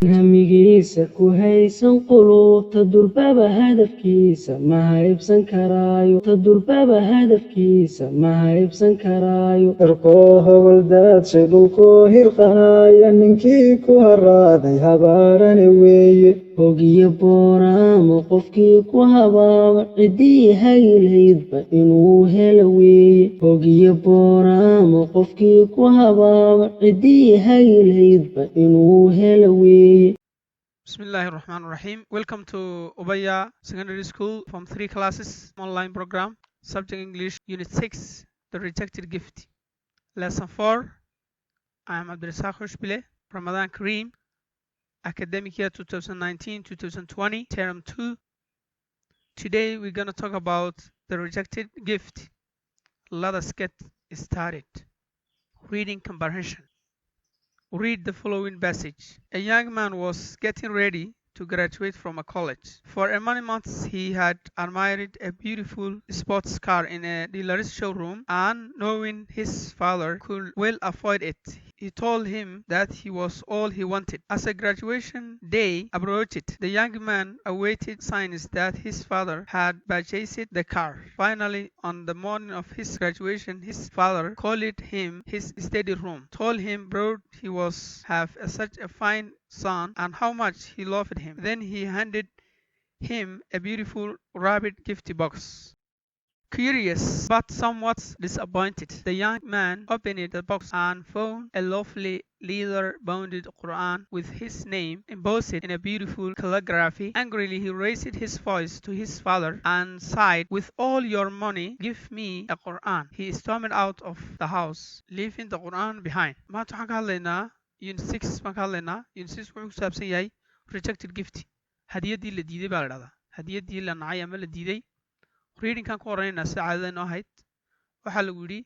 hamigiisa ku haysan qulubta durbaba hadafkiisa ma haybsan karaayo durbaba hadafkiisa ma haybsan karaayo cirkoo hogol daadshay dhulkoo hirqanaya ninkii ku haraaday habaarane weeye hogiyo booraamo qofkii ku habaaba ciddii haylaydba inuu helo weeye hogiyo booraamo qofkii ku habaaba ciddii haylaydba inuu helo weeye. Bismillahirrahmanirrahim. Welcome to Ubaya Secondary School from 3 classes online program. Subject English Unit 6 The Rejected Gift. Lesson 4. I am Abdirasaq Xoosh Ramadan Kareem. Academic year 2019-2020 term 2. Today we're going to talk about the rejected gift. Let us get started. Reading comprehension. Read the following passage. A young man was getting ready to graduate from a college. For many months he had admired a beautiful sports car in a dealer's showroom, and knowing his father could well afford it, he told him that he was all he wanted. As a graduation day approached, the young man awaited signs that his father had purchased the car. Finally, on the morning of his graduation, his father called him his study room, told him proud he was have such a fine son and how much he loved him. Then he handed him a beautiful rabbit gift box. Curious but somewhat disappointed, the young man opened the box and found a lovely leather-bound Quran with his name embossed in a beautiful calligraphy. Angrily he raised his voice to his father and sighed, "With all your money, give me a Quran." He stormed out of the house, leaving the Quran behind. Maanta waxaan ka hadlaynaa Unit 6 baan ka hadlaynaa. Unit 6 wuxuu ku saabsan yahay rejected gift. Hadiyadii la diiday baa la dhahdaa. Hadiyadii la nacay ama la diiday. Readingkan ku horeynaa sida caadada inoo ahayd. Waxaa lagu yidhi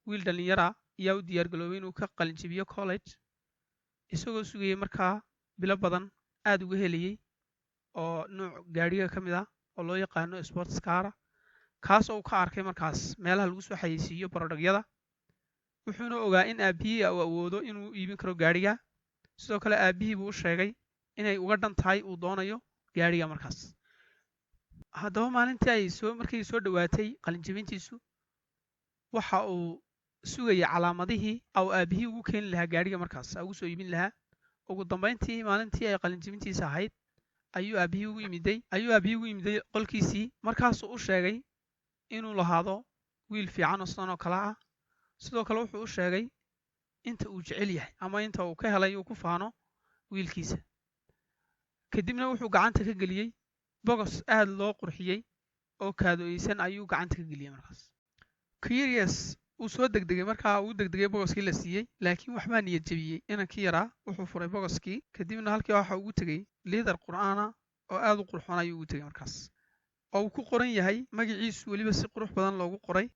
wiil dhalinyara ayaa u diyaargaroobay inuu ka qalinjabiyo college isagoo sugayay markaa bilo badan aad uga helayay oo nooc gaadhiga ka mid ah oo loo yaqaano sports car kaas oo uu ka arkay markaas meelaha lagu soo xayeysiiyo barodhagyada. Wuxuuna ogaa in aabihii uu awoodo inuu iibin karo gaadhiga. Sidoo kale aabihii buu u sheegay inay uga dhan tahay uu doonayo gaadhiga markaas. Haddaba maalintii markay soo dhawaatay qalinjabintiisu waxa uu sugayay calaamadihii au aabihii ugu keeni lahaa gaadhiga markaas ugu soo iibin lahaa. Ugu dambeyntii maalintii ay qalinjabintiisa ahayd ayuu aabihii ugu yimiday qolkiisii. Markaasuu u sheegay inuu lahaado wiil fiican oo sidan oo kale ah. Sidoo kale wuxuu u sheegay inta uu jecel yahay ama inta uu ka helay uu ku faano wiilkiisa. Kadibna wuxuu gacanta ka geliyay bogos aad loo qurxiyay oo kaadooysan ayuu gacanta ka geliyay markaas. Curious uu soo degdegay markaa uu degdegay bogoskii la siiyay, laakiin waxbaa niyad jabiyay. Inankii yaraa wuxuu furay bogoskii, kadibna halkii waxa ugu tegay leather qur'aana oo aad u qurxoon ayuu ugu tegay markaas. Oo uu ku qoran yahay magaciisu weliba si qurux badan loogu qoray.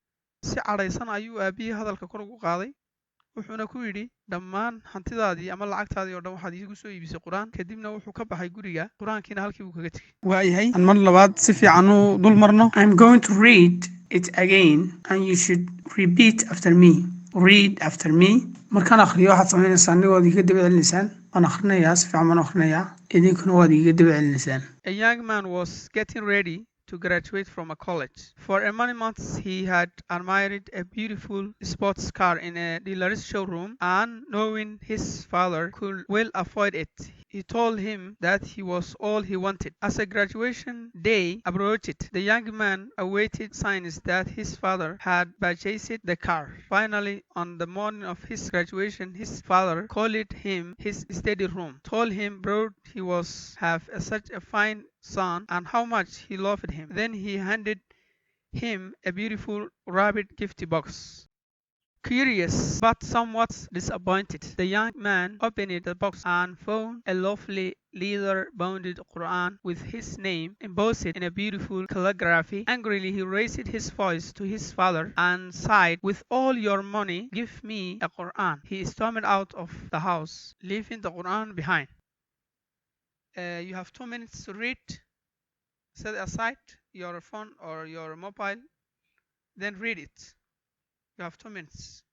Si cadhaysan ayuu aabihii hadalka kor ugu qaaday. Wuxuuna ku yidhi dhammaan hantidaadii ama lacagtaadii oo dhan waxaad iigu soo iibisay quraan. Kadibna wuxuu ka baxay guriga, quraankiina halkii buu kaga tegay. waayahay aan mar labaad si fiican u dul marno. I'm going to read it again and you should repeat after me. Read after me. Markaan akhriyo waxaad samaynaysaa anigood iga daba celinaysaan. Waan akhrinayaa si fiican baan akhrinayaa, idinkuna waad iga daba celinaysaan. A young man was getting ready to graduate from a college. For many months he had admired a beautiful sports car in a dealer's showroom, and knowing his father could well afford it, he told him that he was all he wanted. As a graduation day approached, the young man awaited signs that his father had purchased the car. Finally, on the morning of his graduation, his father called him his study room, told him proud he was have such a fine son and how much he loved him. Then he handed him a beautiful rabbit gift box. Curious but somewhat disappointed, the young man opened the box and found a lovely leather-bound Quran with his name embossed in a beautiful calligraphy. Angrily he raised his voice to his father and sighed, "With all your money, give me a Quran." He stormed out of the house, leaving the Quran behind. You have 2 minutes to read. Set aside your phone or your mobile, then read it. You have 2 minutes.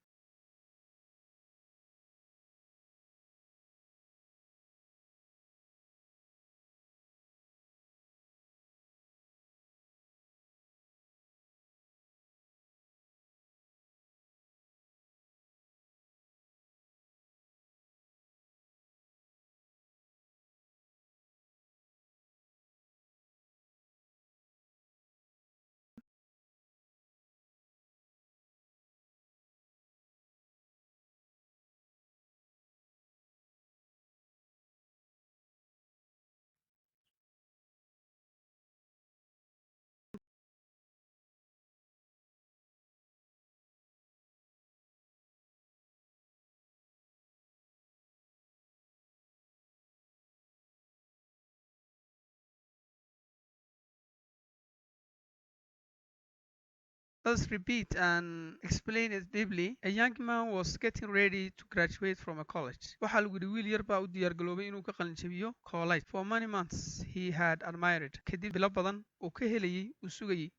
Let's repeat and explain it deeply. A young man was getting ready to graduate from a college. Waxaa lagu yidhi wiil yar baa u diyaar garoobay inuu ka qalin jabiyo college. For many months he had admired. Kadib bilo badan uu ka helayay uu sugayay.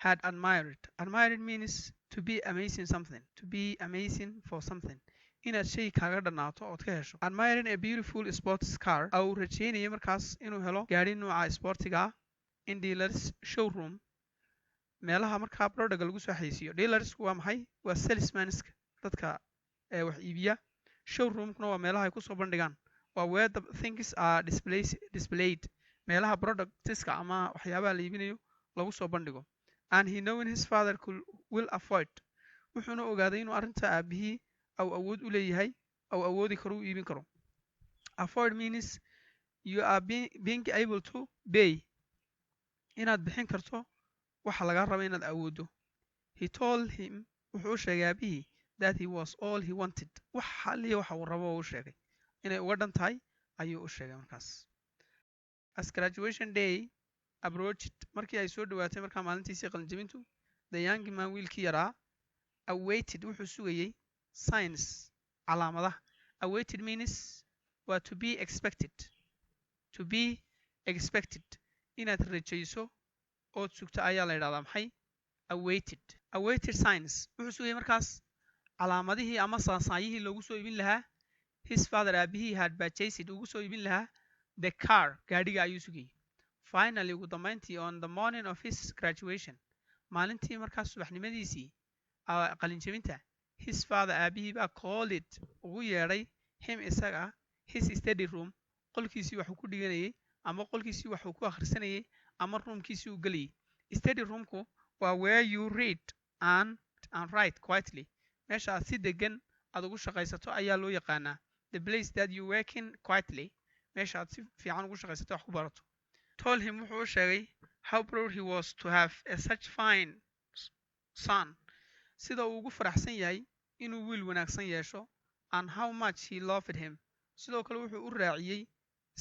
Had admired. Admired means to be amazing something. To be amazing for something. Inaad shay kaaga dhanaato ood ka hesho. Admiring a beautiful sports car. Au rajaynaya markaas inuu helo gaari nooca sportiga ah in dealers showroom. meelaha markaa product lagu soo xayisiiyo dealersku waa maxay waa salesmanska dadka wax iibiya showroomkuna waa meelaha ay kusoo bandhigaan waa where the things are displayed meelaha productska ama waxyaabaha la iibinayo lagu soo bandhigo and he knowing his father will afford wuxuuna ogaaday inuu arrinta aabihii au awood u leeyahay au awoodi karo u iibin karo afford means you are being able to pay inaad bixin karto waxa laga raba inaad awoodo. He told him wuxuu u sheegay aabihii that he was all he wanted. wax xaliya waxa uu rabo u sheegay inay uga dhan tahay ayuu u sheegay markaas. As graduation day approached markii ay soo dhawaatay markaa maalintiisii qalinjabintu the young man wiilkii yaraa awaited wuxuu sugayay signs calaamadaha. Awaited means waa to be expected. To be expected inaad rajayso ood sugta ayaa la yidhahdaa maxay awaited signs wuxuu sugayay markaas calaamadihii ama saasaayihii loogu soo iibin lahaa his father aabihii had purchased ugu soo iibin lahaa the car gaadhiga ayuu sugayay finally ugu dambeyntii on the morning of his graduation maalintii markaas subaxnimadiisii qalinjabinta his father aabihii baa called it ugu yeedhay him isaga his study room qolkiisii waxuu ku dhiganayay ama qolkiisii waxuu ku akhrisanayay ama roomkiisii uu gelayay study roomku waa where you read and write quietly meesha aad si degan aad ugu shaqaysato ayaa loo yaqaanaa the place that you working quietly meesha aad si fiican ugu shaqaysato wax ku barato told him wuxuu u sheegay how proud he was to have such fine son sida uu ugu faraxsan yahay inuu wiil wanaagsan yeesho and how much he loved him sidoo kale wuxuu u raaciyey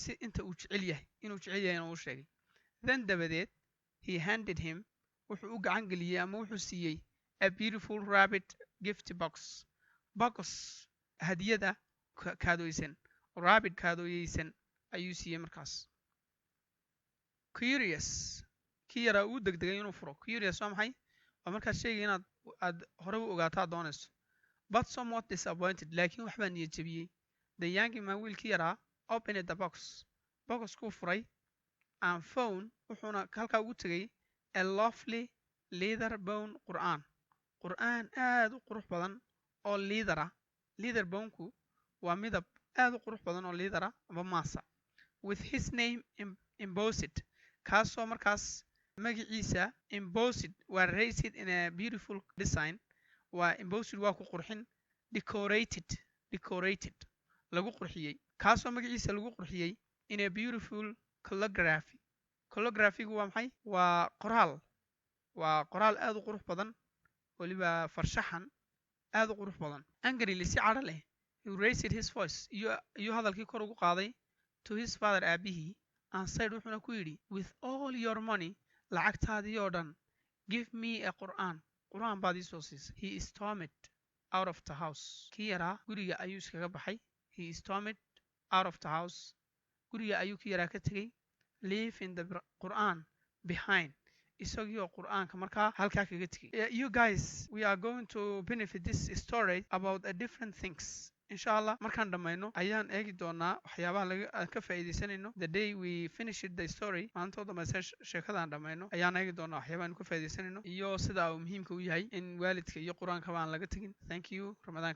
si inta uu jecel yahay inuu jecel yahay inuu u sheegay then dabadeed he handed him wuxuu u gacan geliyey ama wuxuu siiyey a beautiful rabbit gift box hadiyada kaadooysan rabbit kaadooyeysan ayuu siiyey markaas curious kii yaraa uu degdegay inuu furo curious waa maxay waa markaad sheegay inaad aad hore u ogaataa doonayso but somewhat disappointed laakiin waxbaa niyad jabiyey the young man wiilkii yaraa opened the boxkuu furay and found wuxuuna halkaa ugu tegay a lovely leather bound qur'aan aad u qurux badan oo leather boundku waa midab aad u qurux badan oo leather ama maasa with his name embossed kaasoo markaas magaciisa embossed waa raised in a beautiful design waa embossed waa ku qurxin decorated lagu qurxiyey kaasoo magaciisa lagu qurxiyey in a beautiful calligraphy-gu waa maxay waa qoraal aad u qurux badan waliba farshaxan aad u qurux badan angrily si cadho leh he raised his voice iyo hadalkii kor ugu qaaday to his father aabihii and said wuxuuna ku yidhi with all your money lacagtaadii oo dhan give me a qur'aan baad ii soo siisay he stormed out of the house kii yaraa guriga ayuu iskaga baxay he stormed out of the house guriga ayuu kii yaraa ka tegey leaving the Quran behind isagoo qur'aanka markaa halkaa kaga tegay you guys we are going to benefit this story about a different things inshallah markaan dhamayno ayaan eegi doonaa waxyaabaha laga ka faa'iideysanayno the day we finished the story maanta dhamaysa sheekadaan dhamayno ayaan eegi doonaa waxyaabaha aan ka faa'iideysanayno iyo sida uu muhiimka u yahay in waalidka iyo qur'aanka aan laga tagin thank you Ramadan